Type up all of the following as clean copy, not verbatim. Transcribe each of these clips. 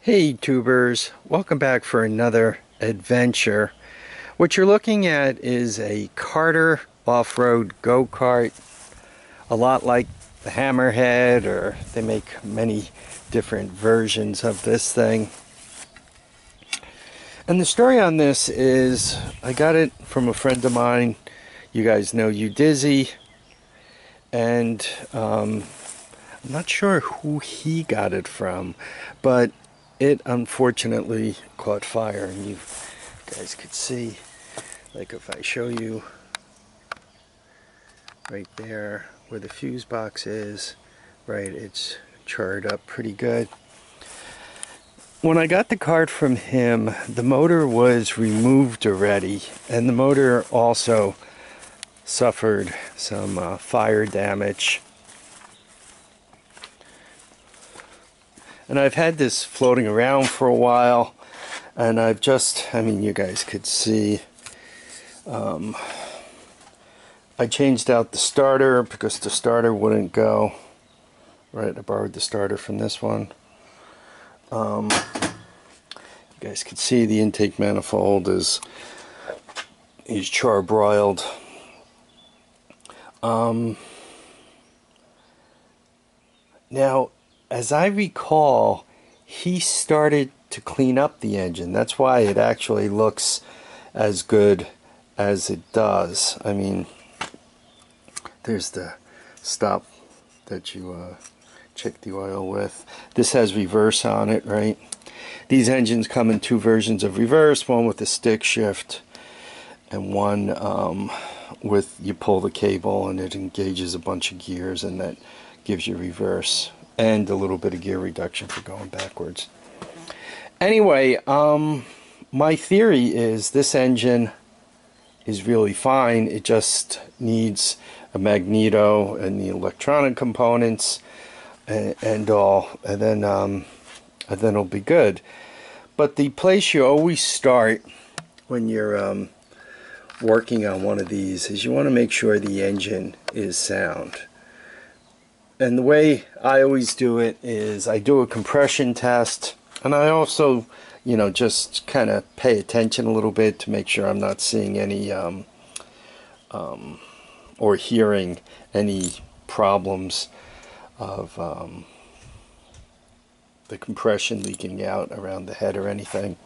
Hey tubers, welcome back for another adventure. What you're looking at is a Carter off-road go-kart, a lot like the Hammerhead, or they make many different versions of this thing. And the story on this is I got it from a friend of mine. You guys know you Dizzy, and I'm not sure who he got it from, but it unfortunately caught fire, and you guys could see, like if I show you right there where the fuse box is, right, it's charred up pretty good. When I got the cart from him, the motor was removed already, and the motor also suffered some fire damage. And I've had this floating around for a while, and I've just, you guys could see, I changed out the starter because the starter wouldn't go. Right, I borrowed the starter from this one. You guys could see the intake manifold is charbroiled. Now, as I recall, he started to clean up the engine. That's why it actually looks as good as it does. I mean, there's the stop that you check the oil with. This has reverse on it, right? These engines come in two versions of reverse, one with a stick shift and one with you pull the cable and it engages a bunch of gears, and that gives you reverse and a little bit of gear reduction for going backwards. Anyway, my theory is this engine is really fine. It just needs a magneto and the electronic components and all, and then it'll be good. But the place you always start when you're working on one of these is you want to make sure the engine is sound. And the way I always do it is I do a compression test, and I also, just kind of pay attention a little bit to make sure I'm not seeing any or hearing any problems of the compression leaking out around the head or anything.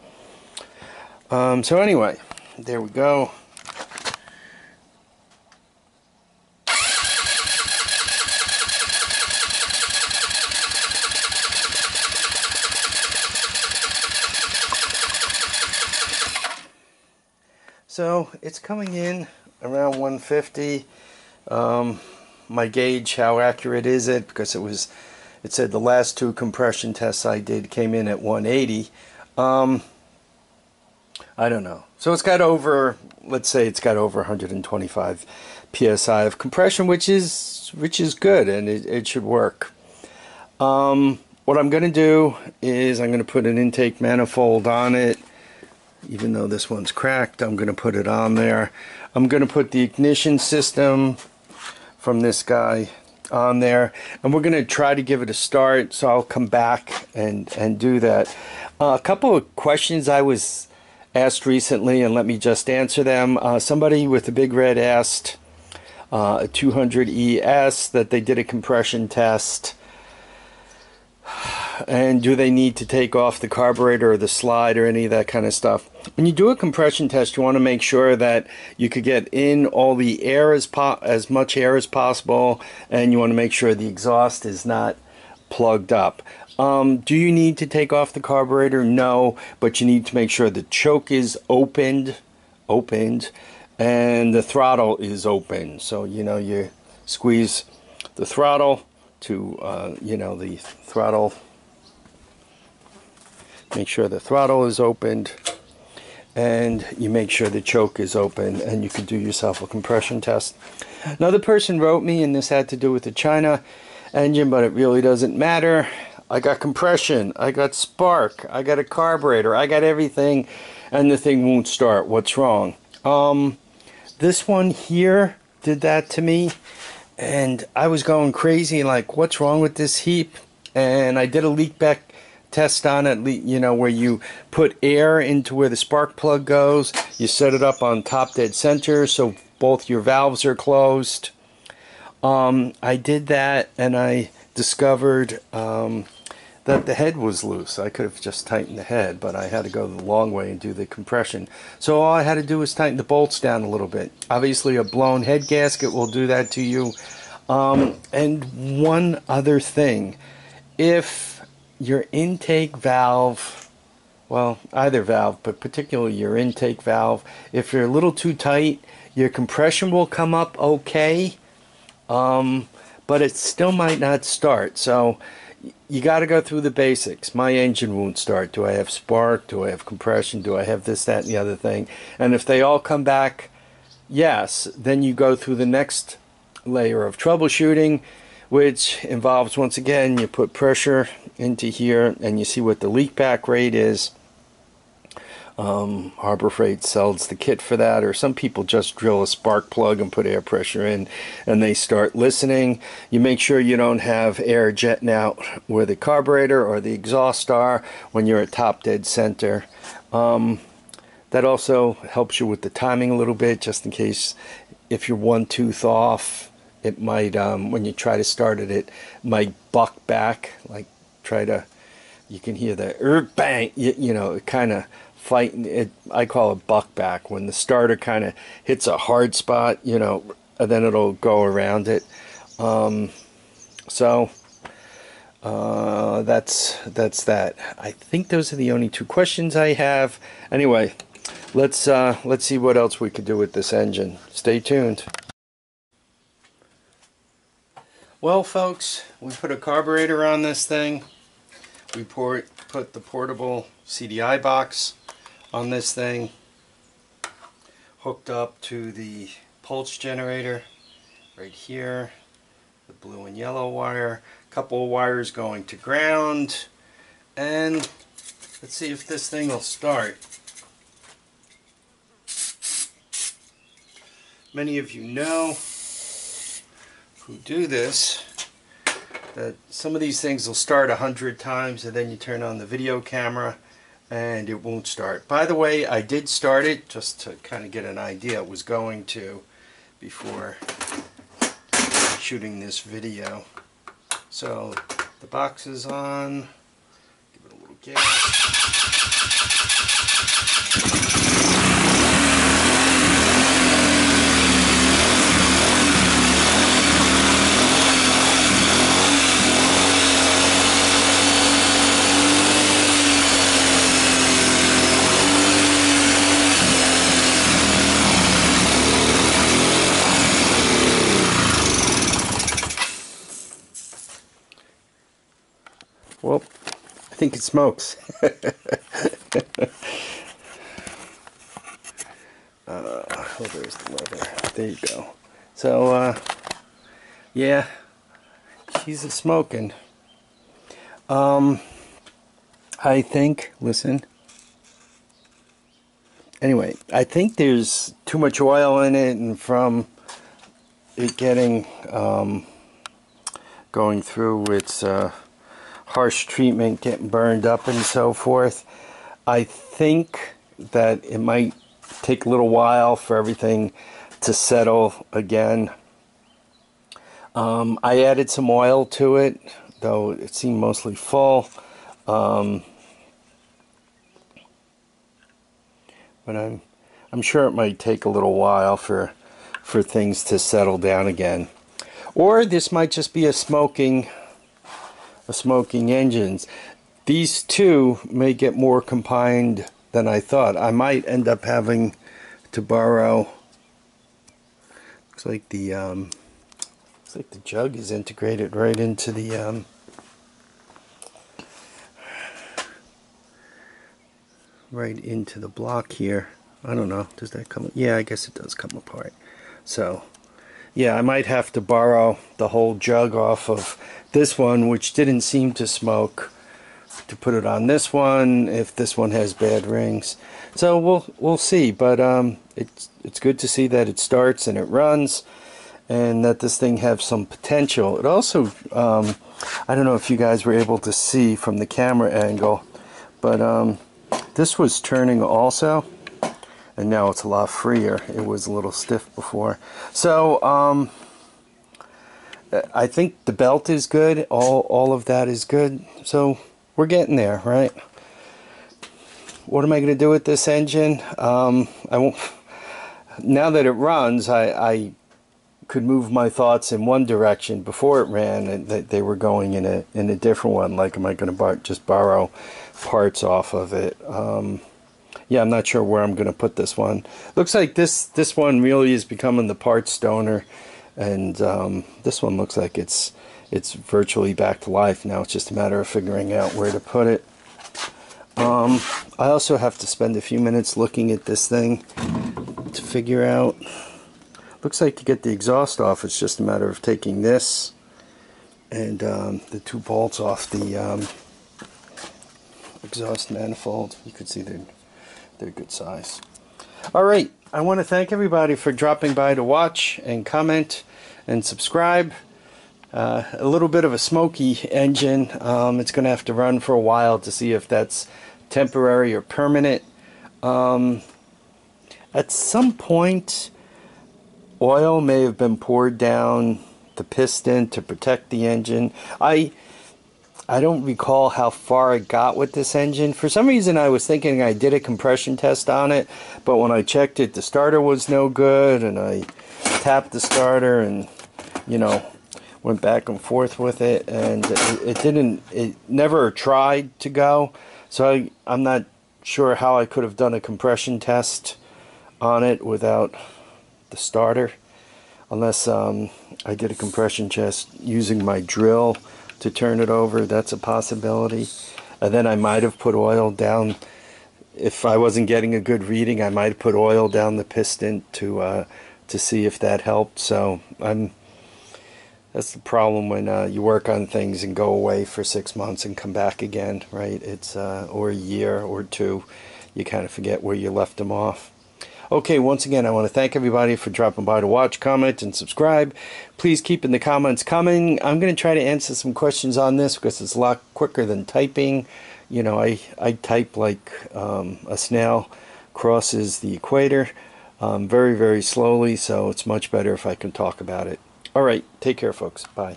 So anyway, there we go. So it's coming in around 150. My gauge, how accurate is it? Because it said the last two compression tests I did came in at 180. I don't know. So it's got over, let's say it's got over 125 psi of compression, which is good, and it should work. What I'm going to do is I'm going to put an intake manifold on it. Even though this one's cracked, I'm going to put it on there. I'm going to put the ignition system from this guy on there, and we're going to try to give it a start, so I'll come back and do that. A couple of questions I was asked recently, and let me just answer them. Somebody with a big red asked a 200ES that they did a compression test, and do they need to take off the carburetor or the slide or any of that kind of stuff. When you do a compression test, you want to make sure that you could get in all the air as much air as possible, and you want to make sure the exhaust is not plugged up. Do you need to take off the carburetor? No, but you need to make sure the choke is opened, and the throttle is open. So you squeeze the throttle to the throttle. Make sure the throttle is opened, and you make sure the choke is open, and you can do yourself a compression test. Another person wrote me, and this had to do with the China engine, but it really doesn't matter. I got compression, I got spark, I got a carburetor, I got everything, and the thing won't start. What's wrong? This one here did that to me, and I was going crazy, like, what's wrong with this heap? And I did a leak back test on it, you know, where you put air into where the spark plug goes. You set it up on top dead center so both your valves are closed. I did that, and I discovered that the head was loose. I could have just tightened the head, but I had to go the long way and do the compression. So all I had to do was tighten the bolts down a little bit. Obviously a blown head gasket will do that to you. And one other thing, if your intake valve, well, either valve, but particularly your intake valve, if you're a little too tight, your compression will come up okay, but it still might not start. So you got to go through the basics. My engine won't start. Do I have spark? Do I have compression? Do I have this, that, and the other thing? And if they all come back yes, then you go through the next layer of troubleshooting, which involves, once again, you put pressure into here and you see what the leak back rate is. Harbor Freight sells the kit for that, or some people just drill a spark plug and put air pressure in and they start listening. You make sure you don't have air jetting out where the carburetor or the exhaust are when you're at top dead center. That also helps you with the timing a little bit, just in case if you're one tooth off, it might, when you try to start it, it might buck back, like you can hear the bang, you know, it kind of fighting it. I call it buck back, when the starter kind of hits a hard spot, you know, and then it'll go around it. So that's that. I think those are the only two questions I have. Anyway, let's see what else we could do with this engine. Stay tuned. Well, folks, we put a carburetor on this thing. We put the portable CDI box on this thing, hooked up to the pulse generator right here, the blue and yellow wire, a couple of wires going to ground, and let's see if this thing will start. Many of you know who do this that some of these things will start 100 times and then you turn on the video camera and it won't start. By the way, I did start it just to kind of get an idea. It was going to before shooting this video. So the box is on. Give it a little gas. Well, I think it smokes. Oh, there's the lever. There you go. So, yeah, she's a smoking. I think, listen. Anyway, I think there's too much oil in it, and from it getting, going through its, harsh treatment, getting burned up and so forth. I think that it might take a little while for everything to settle again. I added some oil to it, though it seemed mostly full. But I'm sure it might take a little while for things to settle down again. Or this might just be a smoking engines. These two may get more combined than I thought. I might end up having to borrow. Looks like the jug is integrated right into the block here. I don't know. Does that come? Yeah, I guess it does come apart. So yeah, I might have to borrow the whole jug off of this one, which didn't seem to smoke, to put it on this one if this one has bad rings. So we'll see, but it's good to see that it starts and it runs, and that this thing have some potential. It also, I don't know if you guys were able to see from the camera angle, but this was turning also, and now it's a lot freer. It was a little stiff before. So I think the belt is good. All of that is good. So we're getting there, right? What am I going to do with this engine? I won't. Now that it runs, I could move my thoughts in one direction. Before it ran, and they were going in a different one. Like, am I going to just borrow parts off of it? Yeah, I'm not sure where I'm going to put this one. Looks like this one really is becoming the parts donor, and this one looks like it's virtually back to life now. It's just a matter of figuring out where to put it. I also have to spend a few minutes looking at this thing to figure out. Looks like to get the exhaust off, it's just a matter of taking this and the two bolts off the exhaust manifold. You can see they're good size. Alright, I want to thank everybody for dropping by to watch and comment and subscribe. A little bit of a smoky engine. It's going to have to run for a while to see if that's temporary or permanent. At some point, oil may have been poured down the piston to protect the engine. I don't recall how far it got with this engine. For some reason I was thinking I did a compression test on it, but when I checked it, the starter was no good, and I tapped the starter and, you know, went back and forth with it, and it never tried to go. So I'm not sure how I could have done a compression test on it without the starter, unless I did a compression test using my drill to turn it over. That's a possibility. And then I might have put oil down. If I wasn't getting a good reading, I might have put oil down the piston to see if that helped. So that's the problem when you work on things and go away for 6 months and come back again, right? It's or a year or two, you kind of forget where you left them off. Okay, once again, I want to thank everybody for dropping by to watch, comment, and subscribe. Please keep in the comments coming. I'm going to try to answer some questions on this because it's a lot quicker than typing. You know, I type like a snail crosses the equator very, very slowly, so it's much better if I can talk about it. All right, take care, folks. Bye.